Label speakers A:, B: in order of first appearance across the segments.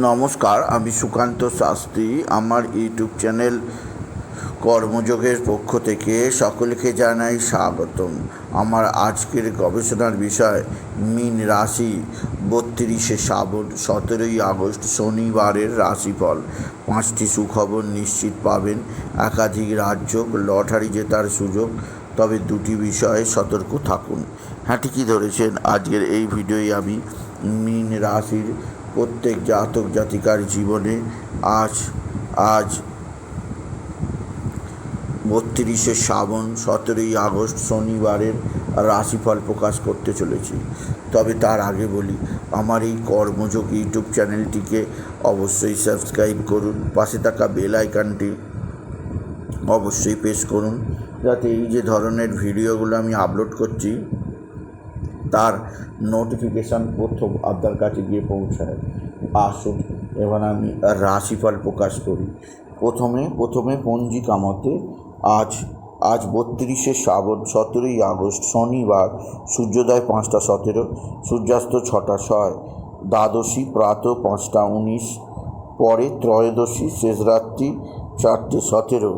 A: নমস্কার, আমি সুকান্ত শাস্ত্রী। আমার ইউটিউব চ্যানেল কর্মযোগের পক্ষ থেকে সকলকে জানাই স্বাগতম। আমার আজকের গবেষণার বিষয় মীন রাশি, ৩২শে শ্রাবণ, ১৭ই আগস্ট শনিবারের রাশিফল। 5টি সুখবর নিশ্চিত পাবেন, একাধিক রাজযোগ, লটারি জেতার সুযোগ। তবে 2টি বিষয়ে সতর্ক থাকুন। হ্যাঁ, ঠিকই ধরেছেন। আজকের এই ভিডিওয় আমি মীন রাশির প্রত্যেক জাতক জাতিকার জীবনে আজ ৩২শে শ্রাবণ, ১৭ই আগস্ট শনিবারের রাশিফল প্রকাশ করতে চলেছি। তবে তার আগে বলি, আমার এই কর্মযোগ ইউটিউব চ্যানেলটিকে অবশ্যই সাবস্ক্রাইব করুন, পাশে থাকা বেল আইকনটি অবশ্যই প্রেস করুন, যাতে এই যে ধরনের ভিডিওগুলো আমি আপলোড করছি তার নোটিফিকেশান প্রথম আপনার কাছে গিয়ে পৌঁছায়। আসুন এবার আমি রাশিফল প্রকাশ করি। প্রথমে পঞ্জিকা মতে আজ ৩২শে শ্রাবণ, ১৭ই আগস্ট শনিবার, সূর্যোদয় 5টা 17, সূর্যাস্ত 6টা 6, দ্বাদশী প্রাত 5টা 19, পরে ত্রয়োদশী শেষ রাত্রি 4টে 17,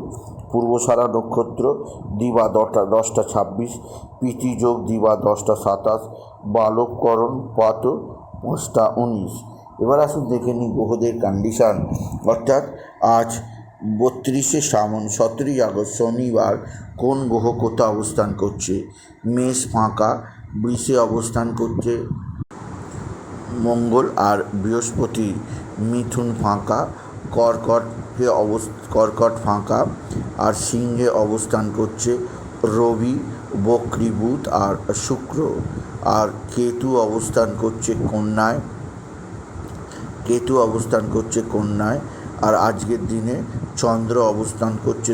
A: পূর্বসারা নক্ষত্র দিবা 10টা 26, প্রীতিযোগ দিবা 10টা 27, বালবকরণ পাত 5টা 19। এবার আসুন দেখে নিই গ্রহদের কন্ডিশান। অর্থাৎ আজ ৩২শে শ্রাবণ, ১৭ই আগস্ট শনিবার কোন গ্রহ কোথায় অবস্থান করছে। মেষ ফাঁকা, বৃষে অবস্থান করছে মঙ্গল, আর বৃহস্পতি মিথুন ফাঁকা, কর্কট ফাঁকা, আর সিংহে অবস্থান করছে রবি, বক্রী বুধ আর শুক্র, আর কেতু অবস্থান করছে কন্যায়। আর আজকের দিনে চন্দ্র অবস্থান করছে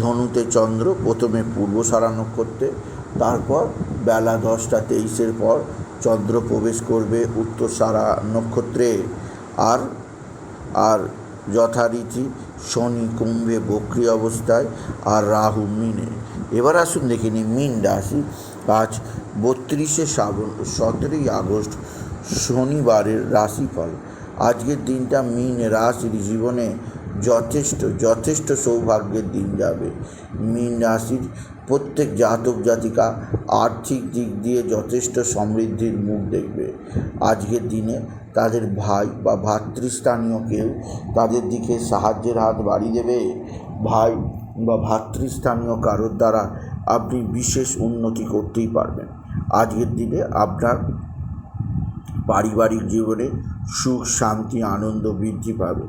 A: ধনুতে চন্দ্র প্রথমে পূর্বসারা নক্ষত্রে, তারপর বেলা 10টা 23-এর পর চন্দ্র প্রবেশ করবে উত্তরসারা নক্ষত্রে। আর যথারীতি শনি কুম্ভে বক্রী অবস্থায়, আর রাহু মীনে। এবার আসুন দেখে নিই মীন রাশি। আজ ৩২শে শ্রাবণ, ১৭ই আগস্ট শনিবারের রাশিফল। আজকের দিনটা মীন রাশির জীবনে যথেষ্ট সৌভাগ্যের দিন যাবে। মীন রাশির প্রত্যেক জাতক জাতিকা আর্থিক দিক দিয়ে যথেষ্ট সমৃদ্ধির মুখ দেখবে। আজকের দিনে তাদের ভাই বা ভাতৃস্থানীয় কেউ তাদের দিকে সাহায্যের হাত বাড়িয়ে দেবে। ভাই বা ভাতৃস্থানীয় কারোর দ্বারা আপনি বিশেষ উন্নতি করতেই পারবেন। আজকের দিনে আপনার পারিবারিক জীবনে সুখ, শান্তি, আনন্দ বৃদ্ধি পাবে।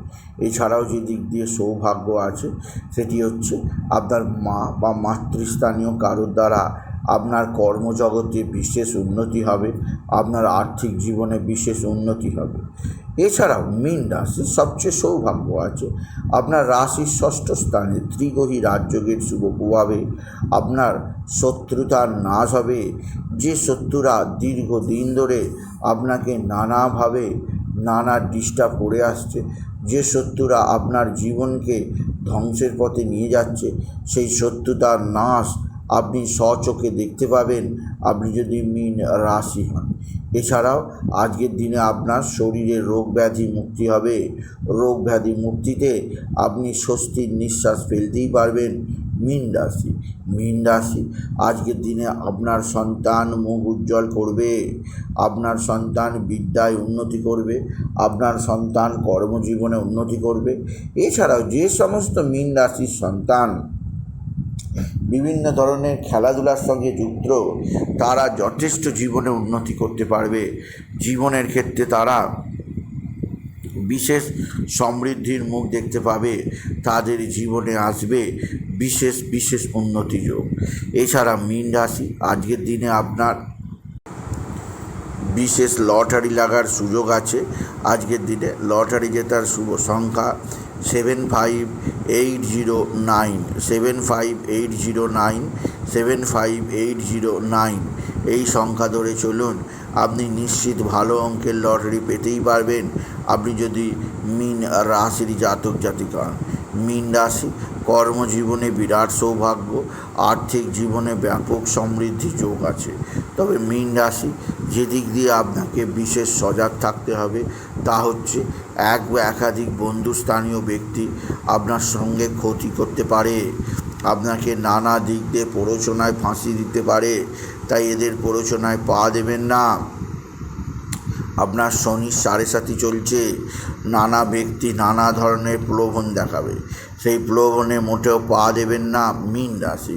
A: এছাড়াও যে দিক দিয়ে সৌভাগ্য আছে সেটি হচ্ছে আপনার মা বা মাতৃস্থানীয় কারোর দ্বারা আপনার কর্মজগতে বিশেষ উন্নতি হবে, আপনার আর্থিক জীবনে বিশেষ উন্নতি হবে। এছাড়াও মীন রাশির সবচেয়ে সৌভাগ্য আছে আপনার রাশির 6ষ্ঠ স্থানে ত্রিগ্রহী রাজযোগের শুভ প্রভাবে আপনার শত্রুতার নাশ হবে। যে শত্রুরা দীর্ঘদিন ধরে আপনাকে নানা ডিস্টার্ব করে আসছে, যে শত্রুরা আপনার জীবনকে ধ্বংসের পথে নিয়ে যাচ্ছে, সেই শত্রুতার নাশ আপনি স্বচোখে দেখতে পাবেন আপনি যদি মীন রাশি হন। এছাড়াও আজকের দিনে আপনার শরীরে রোগ ব্যাধি মুক্তি হবে। রোগ ব্যাধি মুক্তিতে আপনি স্বস্তির নিঃশ্বাস ফেলতেই পারবেন। মীন রাশি আজকের দিনে আপনার সন্তান মুখ উজ্জ্বল করবে, আপনার সন্তান বিদ্যায় উন্নতি করবে, আপনার সন্তান কর্মজীবনে উন্নতি করবে। এছাড়াও যে সমস্ত মীন রাশির সন্তান বিভিন্ন ধরনের খেলাধুলার সঙ্গে যুক্ত, তারা যথেষ্ট জীবনে উন্নতি করতে পারবে। জীবনের ক্ষেত্রে তারা বিশেষ সমৃদ্ধির মুখ দেখতে পাবে। তাদের জীবনে আসবে বিশেষ উন্নতি যোগ। এছাড়া মীন রাশি আজকের দিনে আপনার বিশেষ লটারি লাগার সুযোগ আছে। আজকের দিনে লটারি জেতার শুভ সংখ্যা 75809, 75809, 75809। এই সংখ্যা ধরে চলুন, আপনি নিশ্চিত ভালো অঙ্কের লটারি পেতেই পারবেন আপনি যদি মীন রাশির জাতক জাতিকা হন। মীন রাশি কর্মজীবনে বিরাট সৌভাগ্য, আর্থিক জীবনে ব্যাপক সমৃদ্ধি যোগ আছে। তবে মীন রাশি যেদিক দিয়ে আপনাকে বিশেষ সজাগ থাকতে হবে তা হচ্ছে এক বা একাধিক বন্ধুস্থানীয় ব্যক্তি আপনার সঙ্গে ক্ষতি করতে পারে, আপনাকে নানা দিক দিয়ে প্ররোচনায় ফাঁসি দিতে পারে। তাই এদের প্ররোচনায় পা দেবেন না। আপনার শনির 7.5 চলছে, নানা ব্যক্তি নানা ধরনের প্রলোভন দেখাবে, সেই প্রলোভনে মোটেও পা দেবেন না। মীন রাশি,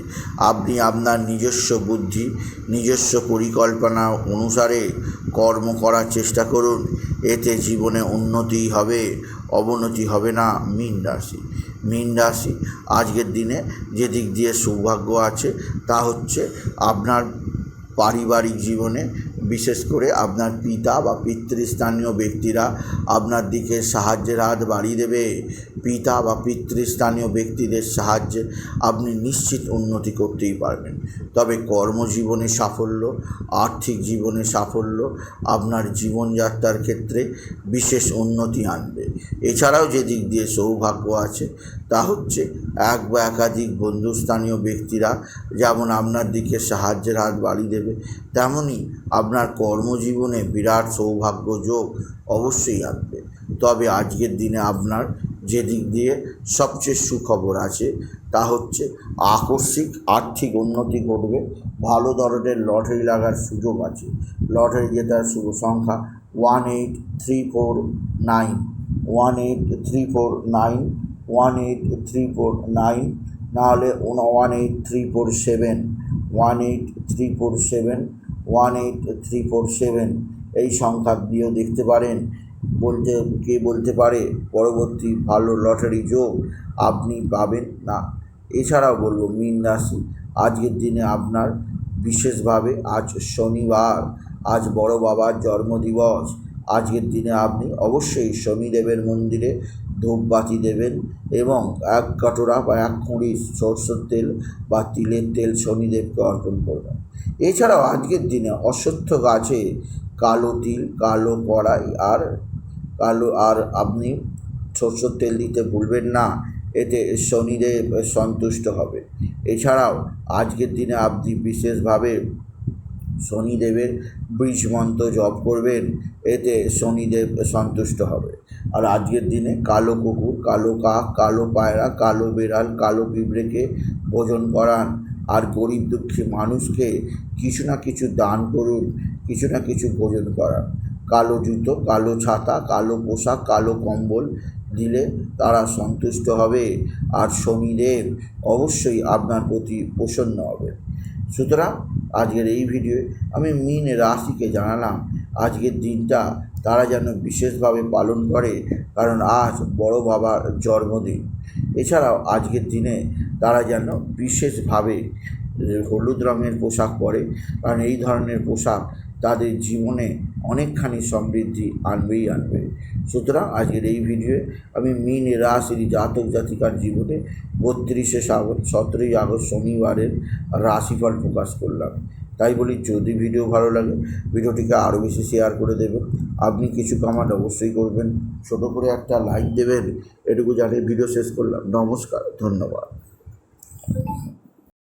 A: আপনি আপনার নিজস্ব বুদ্ধি, নিজস্ব পরিকল্পনা অনুসারে কর্ম করার চেষ্টা করুন, এতে জীবনে উন্নতি হবে, অবনতি হবে না। মীন রাশি, আজকের দিনে যে দিক দিয়ে সৌভাগ্য আছে তা হচ্ছে আপনার পারিবারিক জীবনে, বিশেষ করে আপনার পিতা বা পিতৃস্থানীয় ব্যক্তিরা আপনার দিকে সাহায্যের হাত বাড়িয়ে দেবে। পিতা বা পিতৃস্থানীয় ব্যক্তিদের সাহায্যে আপনি নিশ্চিত উন্নতি করতেই পারবেন। তবে কর্মজীবনে সাফল্য, আর্থিক জীবনে সাফল্য আপনার জীবনযাত্রার ক্ষেত্রে বিশেষ উন্নতি আনবে। এছাড়াও যে দিক দিয়ে সৌভাগ্য আছে তা হচ্ছে এক বা একাধিক বন্ধুস্থানীয় ব্যক্তিরা যেমন আপনার দিকে সাহায্যের হাত বাড়িয়ে দেবে, তেমনই আপনার কর্মজীবনে বিরাট সৌভাগ্য যোগ অবশ্যই আনবে। তবে আজকের দিনে আপনার যে দিক দিয়ে সবচেয়ে সুখবর আছে তা হচ্ছে আকস্মিক আর্থিক উন্নতি ঘটবে। ভালো ধরনের লটারি লাগার সুযোগ আছে। লটারি জেতার শুভ সংখ্যা 18349, 18349, 18349, নাহলে 18347, 18347, 18347 এই সংখ্যা দিয়েও দেখতে পারেন। বলতে পারে পরবর্তী ভালো লটারি যোগ আপনি পাবেন না। এছাড়াও বলবো মীন রাশি, আজকের দিনে আপনার বিশেষভাবে আজ শনিবার, আজ বড় বাবার জন্মদিবস। আজকের দিনে আপনি অবশ্যই শনিদেবের মন্দিরে ধূপবাতি দেবেন এবং 1 কাটোরা বা 1 খুঁড়ি সরষের তেল বা তিলের তেল শনিদেবকে অর্পণ করবেন। এছাড়াও আজকের দিনে অশ্বত্থ গাছে কালো তিল, কালো কড়াই আর আপনি সরষের তেল দিতে ভুলবেন না, এতে শনিদেব সন্তুষ্ট হবে। এছাড়াও আজকের দিনে আপনি বিশেষভাবে শনিদেবের বীজ মন্ত্র জপ করবেন, এতে শনিদেব সন্তুষ্ট হবে। আর আজকের দিনে কালো কুকুর, কালো কাক, কালো পায়রা, কালো বেড়াল, কালো পিঁপড়েকে ভোজন করান। আর গরিব দুঃখী মানুষকে কিছু না কিছু দান করুন, কিছু না কিছু ভোজন করান। কালো জুতো, কালো ছাতা, কালো পোশাক, কালো কম্বল দিলে তারা সন্তুষ্ট হবে আর শনিদেব অবশ্যই আপনার প্রতি প্রসন্ন হবে। সুতরাং আজকের এই ভিডিওয়ে আমি মীন রাশিকে জানালাম আজকের দিনটা তারা যেন বিশেষভাবে পালন করে, কারণ আজ বড় বাবার জন্মদিন। এছাড়াও আজকের দিনে তারা যেন বিশেষভাবে হলুদ রঙের পোশাক পরে, কারণ এই ধরনের পোশাক তাদের জীবনে অনেকখানি সমৃদ্ধি আনবে। সুতরাং আজকের এই ভিডিওয়ে আমি মীন রাশির জাতক জাতিকার জীবনে 32শে শ্রাবণ 17ই আগস্ট শনিবারের রাশিফল প্রকাশ করলাম। তাই বলি, যদি ভিডিও ভালো লাগে ভিডিওটিকে আরও বেশি শেয়ার করে দেবেন। আপনি কিছু কমেন্ট অবশ্যই করবেন, ছোটো করে একটা লাইক দেবেন। এটুকু জানিয়ে ভিডিও শেষ করলাম। নমস্কার, ধন্যবাদ।